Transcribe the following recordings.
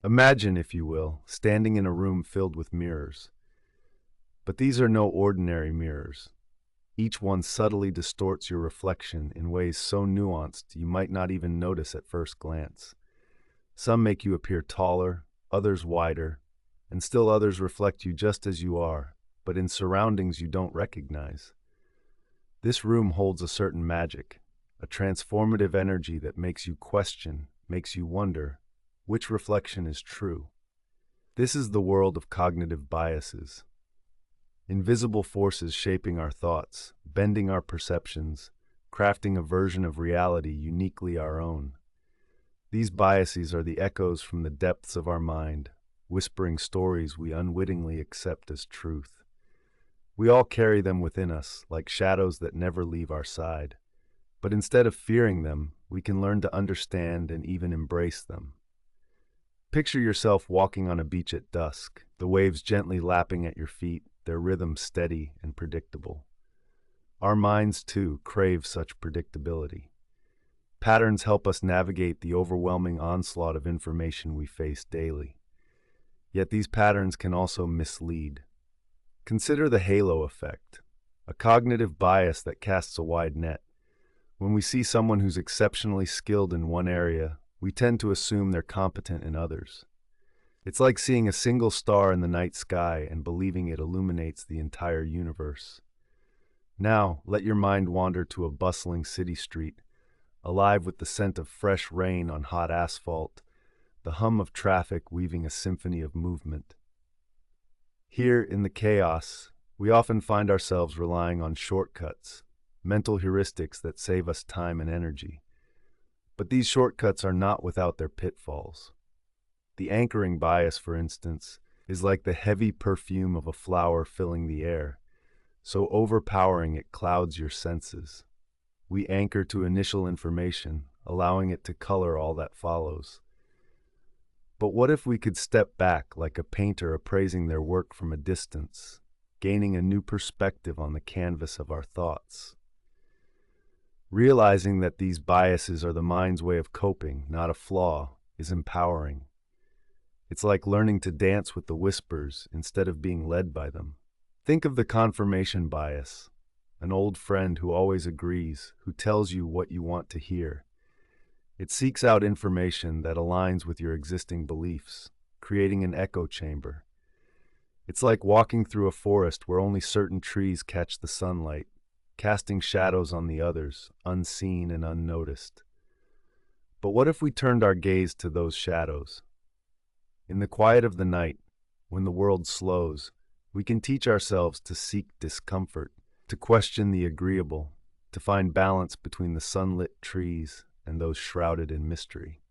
Imagine, if you will, standing in a room filled with mirrors. But these are no ordinary mirrors. Each one subtly distorts your reflection in ways so nuanced you might not even notice at first glance. Some make you appear taller, others wider, and still others reflect you just as you are, but in surroundings you don't recognize. This room holds a certain magic, a transformative energy that makes you question, makes you wonder, which reflection is true. This is the world of cognitive biases, invisible forces shaping our thoughts, bending our perceptions, crafting a version of reality uniquely our own. These biases are the echoes from the depths of our mind, whispering stories we unwittingly accept as truth. We all carry them within us, like shadows that never leave our side. But instead of fearing them, we can learn to understand and even embrace them. Picture yourself walking on a beach at dusk, the waves gently lapping at your feet, their rhythm steady and predictable. Our minds, too, crave such predictability. Patterns help us navigate the overwhelming onslaught of information we face daily. Yet these patterns can also mislead. Consider the halo effect, a cognitive bias that casts a wide net. When we see someone who's exceptionally skilled in one area, we tend to assume they're competent in others. It's like seeing a single star in the night sky and believing it illuminates the entire universe. Now, let your mind wander to a bustling city street, alive with the scent of fresh rain on hot asphalt, the hum of traffic weaving a symphony of movement. Here, in the chaos, we often find ourselves relying on shortcuts, mental heuristics that save us time and energy. But these shortcuts are not without their pitfalls. The anchoring bias, for instance, is like the heavy perfume of a flower filling the air, so overpowering it clouds your senses. We anchor to initial information, allowing it to color all that follows. But what if we could step back like a painter appraising their work from a distance, gaining a new perspective on the canvas of our thoughts? Realizing that these biases are the mind's way of coping, not a flaw, is empowering. It's like learning to dance with the whispers instead of being led by them. Think of the confirmation bias, an old friend who always agrees, who tells you what you want to hear. It seeks out information that aligns with your existing beliefs, creating an echo chamber. It's like walking through a forest where only certain trees catch the sunlight, casting shadows on the others, unseen and unnoticed. But what if we turned our gaze to those shadows? In the quiet of the night, when the world slows, we can teach ourselves to seek discomfort, to question the agreeable, to find balance between the sunlit trees and those shrouded in mystery.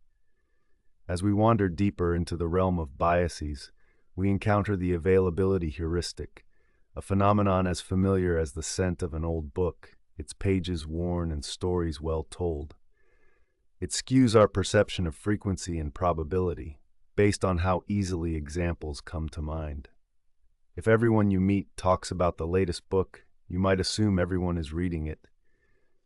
As we wander deeper into the realm of biases, we encounter the availability heuristic, a phenomenon as familiar as the scent of an old book, its pages worn and stories well told. It skews our perception of frequency and probability, based on how easily examples come to mind. If everyone you meet talks about the latest book, you might assume everyone is reading it.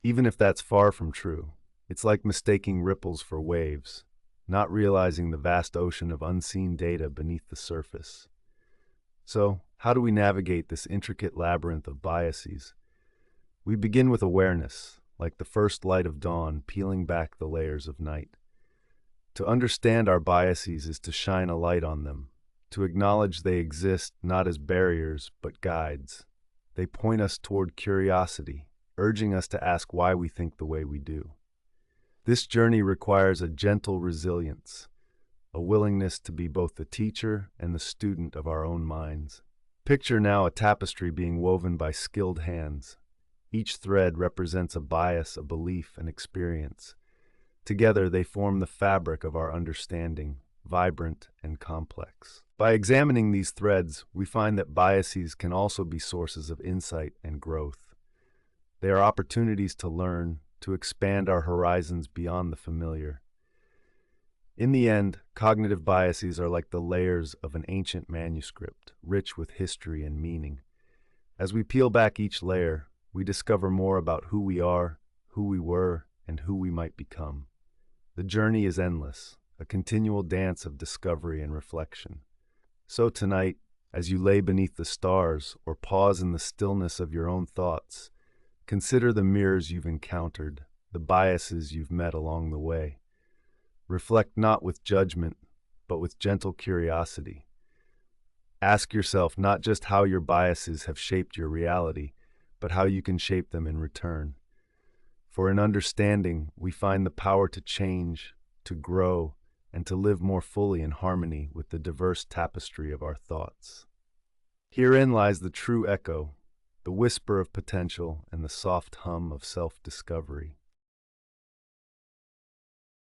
Even if that's far from true, it's like mistaking ripples for waves, not realizing the vast ocean of unseen data beneath the surface. So, how do we navigate this intricate labyrinth of biases? We begin with awareness, like the first light of dawn peeling back the layers of night. To understand our biases is to shine a light on them, to acknowledge they exist not as barriers but guides. They point us toward curiosity, urging us to ask why we think the way we do. This journey requires a gentle resilience, a willingness to be both the teacher and the student of our own minds. Picture now a tapestry being woven by skilled hands. Each thread represents a bias, a belief, an experience. Together, they form the fabric of our understanding, vibrant and complex. By examining these threads, we find that biases can also be sources of insight and growth. They are opportunities to learn, to expand our horizons beyond the familiar. In the end, cognitive biases are like the layers of an ancient manuscript, rich with history and meaning. As we peel back each layer, we discover more about who we are, who we were, and who we might become. The journey is endless, a continual dance of discovery and reflection. So tonight, as you lay beneath the stars or pause in the stillness of your own thoughts, consider the mirrors you've encountered, the biases you've met along the way. Reflect not with judgment, but with gentle curiosity. Ask yourself not just how your biases have shaped your reality, but how you can shape them in return. For in understanding, we find the power to change, to grow, and to live more fully in harmony with the diverse tapestry of our thoughts. Herein lies the true echo, the whisper of potential and the soft hum of self-discovery.